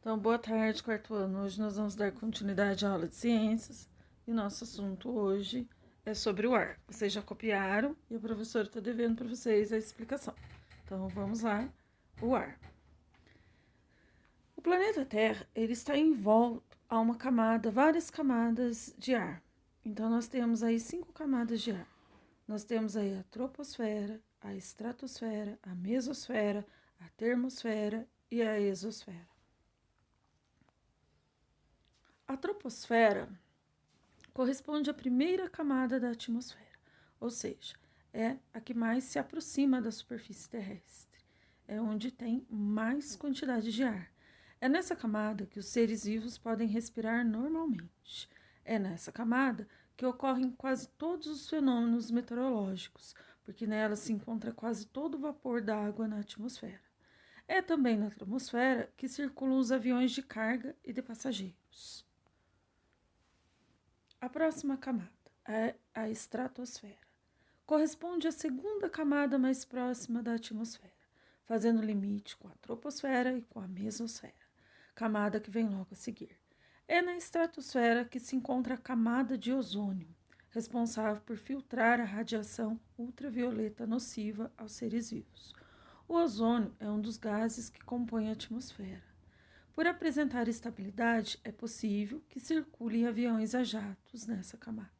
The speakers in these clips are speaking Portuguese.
Então, boa tarde, quarto ano. Hoje nós vamos dar continuidade à aula de ciências e nosso assunto hoje é sobre o ar. Vocês já copiaram e a professora está devendo para vocês a explicação. Então, vamos lá. O ar. O planeta Terra, ele está envolto a uma camada, várias camadas de ar. Então, nós temos aí 5 camadas de ar. Nós temos aí a troposfera, a estratosfera, a mesosfera, a termosfera e a exosfera. A troposfera corresponde à primeira camada da atmosfera, ou seja, é a que mais se aproxima da superfície terrestre, é onde tem mais quantidade de ar. É nessa camada que os seres vivos podem respirar normalmente. É nessa camada que ocorrem quase todos os fenômenos meteorológicos, porque nela se encontra quase todo o vapor da água na atmosfera. É também na atmosfera que circulam os aviões de carga e de passageiros. A próxima camada é a estratosfera. Corresponde à segunda camada mais próxima da atmosfera, fazendo limite com a troposfera e com a mesosfera, camada que vem logo a seguir. É na estratosfera que se encontra a camada de ozônio, responsável por filtrar a radiação ultravioleta nociva aos seres vivos. O ozônio é um dos gases que compõem a atmosfera. Por apresentar estabilidade, é possível que circulem aviões a jatos nessa camada.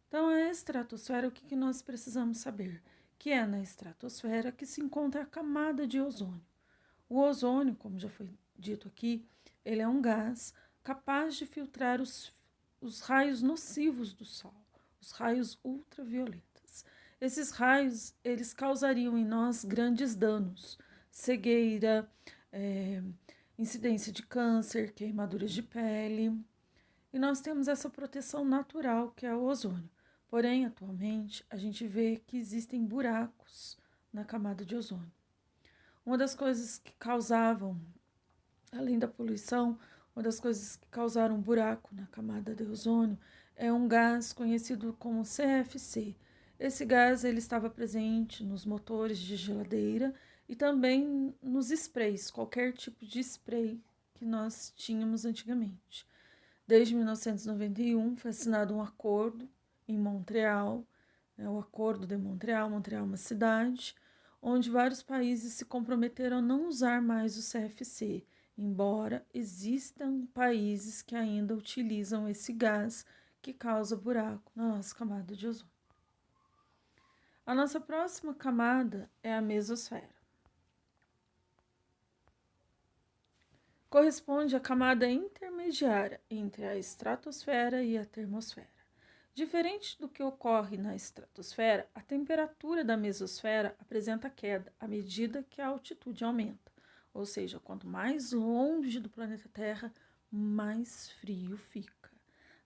Então, a estratosfera, o que nós precisamos saber? Que é na estratosfera que se encontra a camada de ozônio. O ozônio, como já foi dito aqui, ele é um gás capaz de filtrar os raios nocivos do Sol, os raios ultravioletas. Esses raios, eles causariam em nós grandes danos, cegueira, incidência de câncer, queimaduras de pele. E nós temos essa proteção natural que é o ozônio. Porém, atualmente, a gente vê que existem buracos na camada de ozônio. Uma das coisas que causavam, além da poluição, uma das coisas que causaram um buraco na camada de ozônio é um gás conhecido como CFC. Esse gás ele estava presente nos motores de geladeira e também nos sprays, qualquer tipo de spray que nós tínhamos antigamente. Desde 1991 foi assinado um acordo em Montreal, o Acordo de Montreal. Montreal é uma cidade onde vários países se comprometeram a não usar mais o CFC, embora existam países que ainda utilizam esse gás que causa buraco na nossa camada de ozônio. A nossa próxima camada é a mesosfera. Corresponde à camada intermediária entre a estratosfera e a termosfera. Diferente do que ocorre na estratosfera, a temperatura da mesosfera apresenta queda à medida que a altitude aumenta, ou seja, quanto mais longe do planeta Terra, mais frio fica.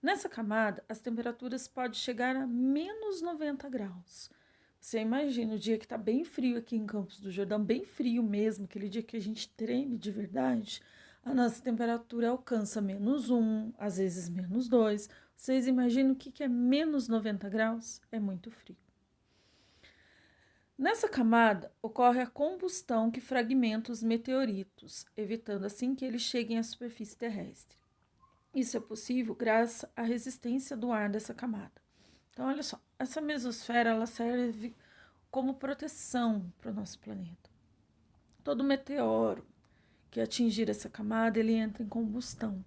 Nessa camada, as temperaturas podem chegar a menos 90 graus. Você imagina o dia que está bem frio aqui em Campos do Jordão, bem frio mesmo, aquele dia que a gente treme de verdade, a nossa temperatura alcança -1, às vezes -2. Vocês imaginam o que é menos 90 graus? É muito frio. Nessa camada, ocorre a combustão que fragmenta os meteoritos, evitando assim que eles cheguem à superfície terrestre. Isso é possível graças à resistência do ar dessa camada. Então, olha só, essa mesosfera ela serve como proteção para o nosso planeta. Todo meteoro que atingir essa camada, ele entra em combustão.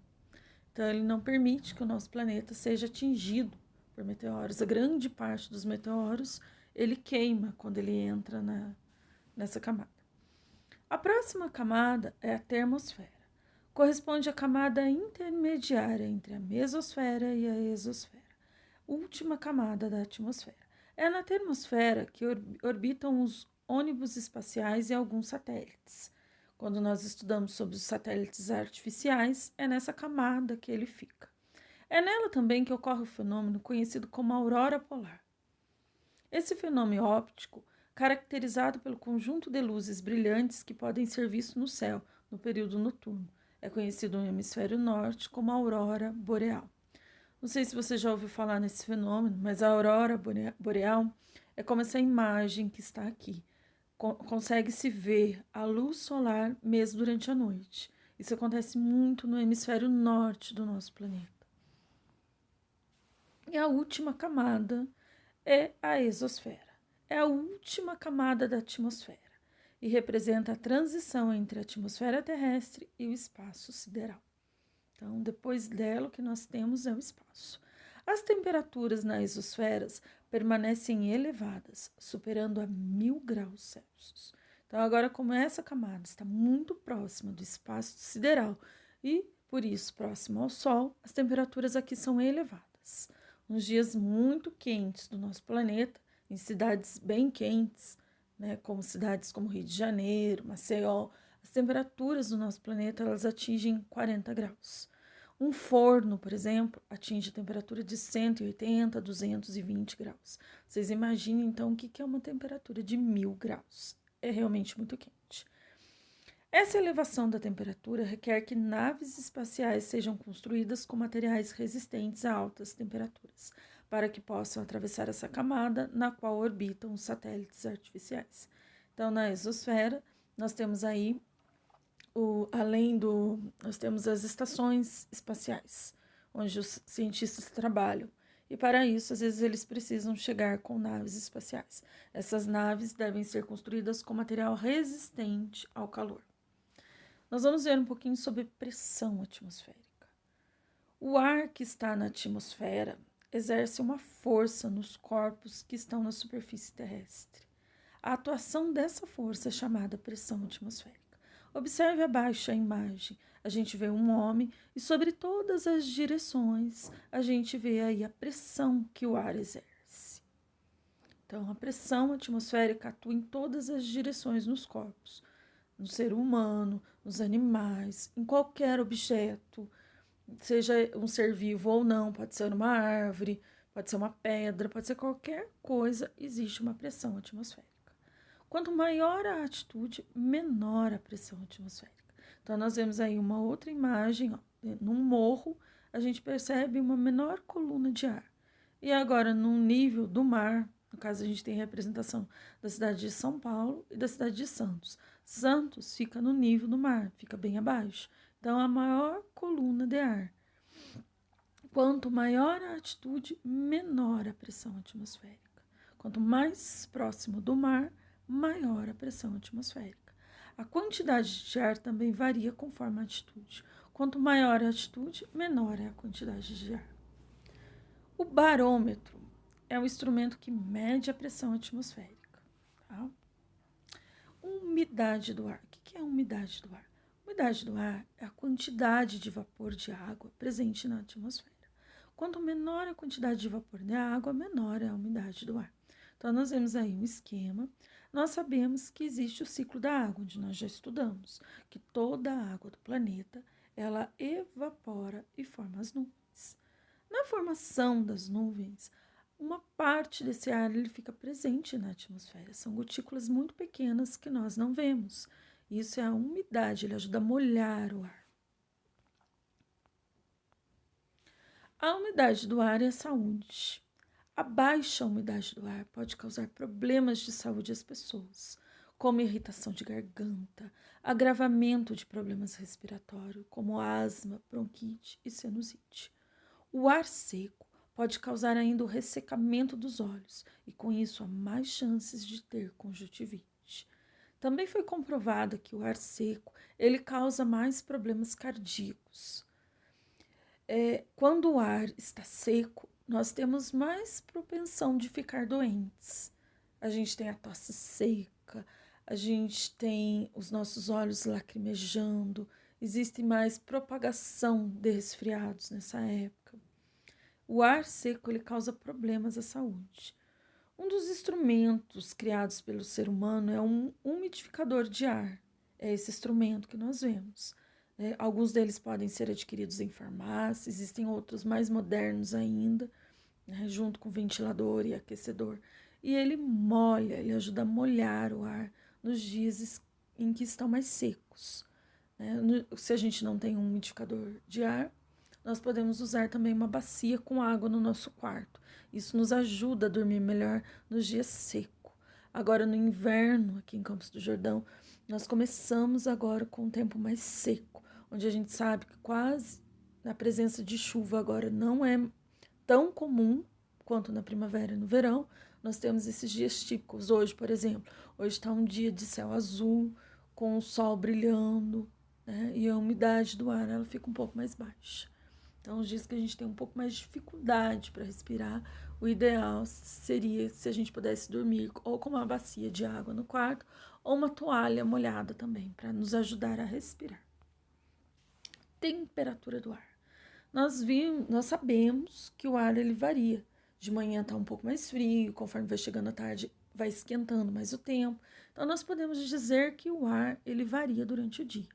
Então, ele não permite que o nosso planeta seja atingido por meteoros. A grande parte dos meteoros, ele queima quando ele entra nessa camada. A próxima camada é a termosfera. Corresponde à camada intermediária entre a mesosfera e a exosfera, última camada da atmosfera. É na termosfera que orbitam os ônibus espaciais e alguns satélites. Quando nós estudamos sobre os satélites artificiais, é nessa camada que ele fica. É nela também que ocorre o fenômeno conhecido como aurora polar. Esse fenômeno óptico, caracterizado pelo conjunto de luzes brilhantes que podem ser vistos no céu no período noturno, é conhecido no hemisfério norte como aurora boreal. Não sei se você já ouviu falar nesse fenômeno, mas a aurora boreal é como essa imagem que está aqui. Consegue-se ver a luz solar mesmo durante a noite. Isso acontece muito no hemisfério norte do nosso planeta. E a última camada é a exosfera. É a última camada da atmosfera e representa a transição entre a atmosfera terrestre e o espaço sideral. Então, depois dela, o que nós temos é o espaço. As temperaturas nas exosferas permanecem elevadas, superando a 1000 graus Celsius. Então, agora, como essa camada está muito próxima do espaço sideral e, por isso, próxima ao Sol, as temperaturas aqui são elevadas. Nos dias muito quentes do nosso planeta, em cidades bem quentes, como cidades como Rio de Janeiro, Maceió, as temperaturas do nosso planeta elas atingem 40 graus. Um forno, por exemplo, atinge a temperatura de 180 a 220 graus. Vocês imaginem, então, o que é uma temperatura de 1000 graus. É realmente muito quente. Essa elevação da temperatura requer que naves espaciais sejam construídas com materiais resistentes a altas temperaturas, para que possam atravessar essa camada na qual orbitam os satélites artificiais. Então, na exosfera, nós temos aí, nós temos as estações espaciais, onde os cientistas trabalham. E para isso, às vezes, eles precisam chegar com naves espaciais. Essas naves devem ser construídas com material resistente ao calor. Nós vamos ver um pouquinho sobre pressão atmosférica. O ar que está na atmosfera exerce uma força nos corpos que estão na superfície terrestre. A atuação dessa força é chamada pressão atmosférica. Observe abaixo a imagem. A gente vê um homem e sobre todas as direções a gente vê aí a pressão que o ar exerce. Então, a pressão atmosférica atua em todas as direções nos corpos. No ser humano, nos animais, em qualquer objeto, seja um ser vivo ou não, pode ser uma árvore, pode ser uma pedra, pode ser qualquer coisa, existe uma pressão atmosférica. Quanto maior a altitude, menor a pressão atmosférica. Então, nós vemos aí uma outra imagem, num morro, a gente percebe uma menor coluna de ar. E agora, no nível do mar, no caso, a gente tem representação da cidade de São Paulo e da cidade de Santos. Santos fica no nível do mar, fica bem abaixo. Então, a maior coluna de ar. Quanto maior a altitude, menor a pressão atmosférica. Quanto mais próximo do mar, maior a pressão atmosférica. A quantidade de ar também varia conforme a altitude. Quanto maior a altitude, menor é a quantidade de ar. O barômetro é um instrumento que mede a pressão atmosférica. Tá? Umidade do ar. O que é a umidade do ar? A umidade do ar é a quantidade de vapor de água presente na atmosfera. Quanto menor a quantidade de vapor de água, menor é a umidade do ar. Então, nós vemos aí um esquema. Nós sabemos que existe o ciclo da água, onde nós já estudamos que toda a água do planeta, ela evapora e forma as nuvens. Na formação das nuvens, uma parte desse ar ele fica presente na atmosfera. São gotículas muito pequenas que nós não vemos. Isso é a umidade, ele ajuda a molhar o ar. A umidade do ar é a saúde. A baixa umidade do ar pode causar problemas de saúde às pessoas, como irritação de garganta, agravamento de problemas respiratórios, como asma, bronquite e sinusite. O ar seco pode causar ainda o ressecamento dos olhos e, com isso, há mais chances de ter conjuntivite. Também foi comprovado que o ar seco ele causa mais problemas cardíacos. Quando o ar está seco, nós temos mais propensão de ficar doentes. A gente tem a tosse seca, a gente tem os nossos olhos lacrimejando, existe mais propagação de resfriados nessa época. O ar seco ele causa problemas à saúde. Um dos instrumentos criados pelo ser humano é um umidificador de ar. É esse instrumento que nós vemos. Alguns deles podem ser adquiridos em farmácias, existem outros mais modernos ainda, junto com ventilador e aquecedor. E ele molha, ele ajuda a molhar o ar nos dias em que estão mais secos. Se a gente não tem um umidificador de ar, nós podemos usar também uma bacia com água no nosso quarto. Isso nos ajuda a dormir melhor nos dias secos. Agora, no inverno, aqui em Campos do Jordão, nós começamos agora com um tempo mais seco, onde a gente sabe que quase a presença de chuva agora não é tão comum quanto na primavera e no verão. Nós temos esses dias típicos. Hoje, por exemplo, hoje está um dia de céu azul, com o sol brilhando, né? E a umidade do ar ela fica um pouco mais baixa. Então, os dias que a gente tem um pouco mais de dificuldade para respirar, o ideal seria se a gente pudesse dormir ou com uma bacia de água no quarto ou uma toalha molhada também, para nos ajudar a respirar. Temperatura do ar. Nós sabemos que o ar ele varia. De manhã está um pouco mais frio, conforme vai chegando a tarde, vai esquentando mais o tempo. Então, nós podemos dizer que o ar ele varia durante o dia.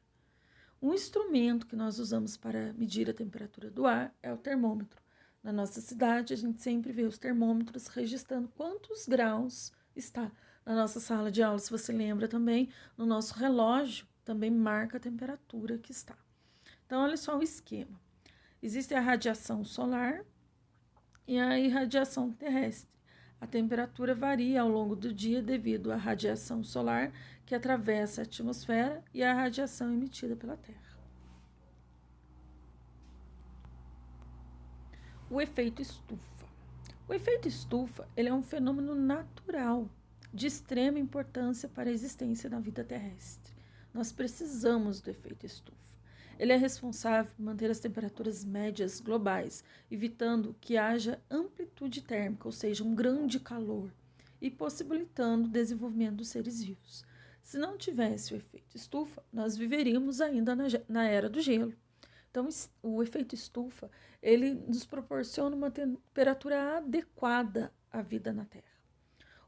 Um instrumento que nós usamos para medir a temperatura do ar é o termômetro. Na nossa cidade, a gente sempre vê os termômetros registrando quantos graus está. Na nossa sala de aula, se você lembra também, no nosso relógio também marca a temperatura que está. Então, olha só o esquema. Existe a radiação solar e a irradiação terrestre. A temperatura varia ao longo do dia devido à radiação solar que atravessa a atmosfera e à radiação emitida pela Terra. O efeito estufa. O efeito estufa ele é um fenômeno natural de extrema importância para a existência da vida terrestre. Nós precisamos do efeito estufa. Ele é responsável por manter as temperaturas médias globais, evitando que haja amplitude térmica, ou seja, um grande calor, e possibilitando o desenvolvimento dos seres vivos. Se não tivesse o efeito estufa, nós viveríamos ainda na era do gelo. Então, o efeito estufa, ele nos proporciona uma temperatura adequada à vida na Terra.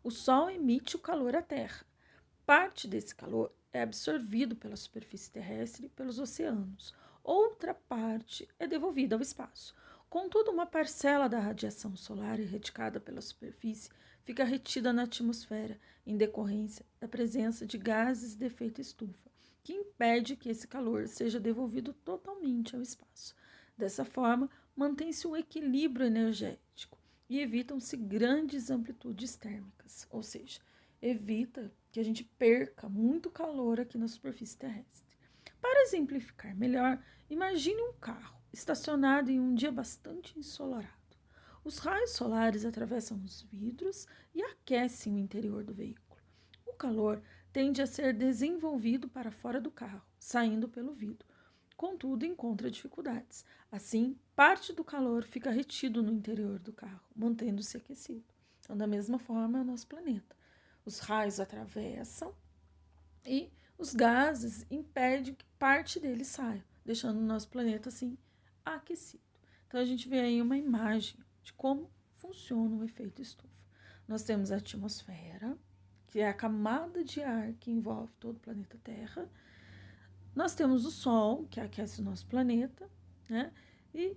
O Sol emite o calor à Terra. Parte desse calor é absorvido pela superfície terrestre e pelos oceanos. Outra parte é devolvida ao espaço. Contudo, uma parcela da radiação solar irradiada pela superfície fica retida na atmosfera em decorrência da presença de gases de efeito estufa, que impede que esse calor seja devolvido totalmente ao espaço. Dessa forma, mantém-se um equilíbrio energético e evitam-se grandes amplitudes térmicas, ou seja, evita que a gente perca muito calor aqui na superfície terrestre. Para exemplificar melhor, imagine um carro estacionado em um dia bastante ensolarado. Os raios solares atravessam os vidros e aquecem o interior do veículo. O calor tende a ser desenvolvido para fora do carro, saindo pelo vidro. Contudo, encontra dificuldades. Assim, parte do calor fica retido no interior do carro, mantendo-se aquecido. Então, da mesma forma, é o nosso planeta. Os raios atravessam e os gases impedem que parte dele saia, deixando o nosso planeta assim aquecido. Então a gente vê aí uma imagem de como funciona o efeito estufa. Nós temos a atmosfera, que é a camada de ar que envolve todo o planeta Terra. Nós temos o Sol, que aquece o nosso planeta, né? E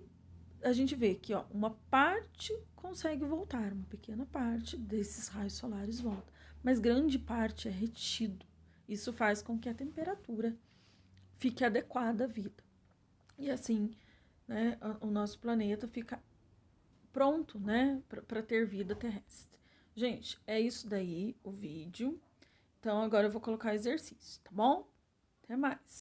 a gente vê que uma parte consegue voltar, uma pequena parte desses raios solares volta, mas grande parte é retido. Isso faz com que a temperatura fique adequada à vida. E assim, né, o nosso planeta fica pronto, né, para ter vida terrestre. Gente, é isso daí o vídeo. Então agora eu vou colocar exercício, tá bom? Até mais.